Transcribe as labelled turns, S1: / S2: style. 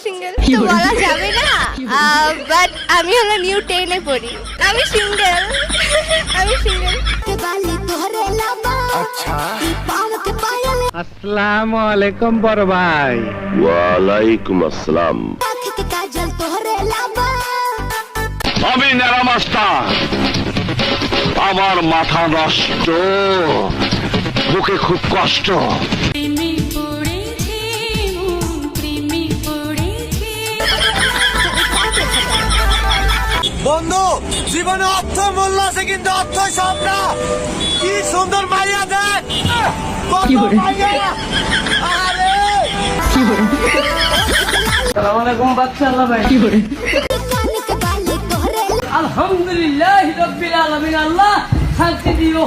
S1: Single তো বলা যাবে না, বাট আমি হলো নিউ 10 এ পড়ি। আমি সিঙ্গেল। আমি সিঙ্গেল।
S2: আচ্ছা, আসসালামু আলাইকুম বড় ভাই।
S3: ওয়ালাইকুম আসসালাম। আমি নেড়া মাস্টার, আমার মাথা নষ্ট, বুকে খুব কষ্ট।
S4: বন্ধু, জীবনে অর্থ মূল্য আছে কিন্তু অর্থ সব না। কি সুন্দর মাইয়া দেখ, কত মাইয়া। আরে
S5: আসসালামু আলাইকুম বাচ্চা আল্লাহ ভাই। আলহামদুলিল্লাহ রাব্বিল আলামিন, আল্লাহ শান্তি দিও।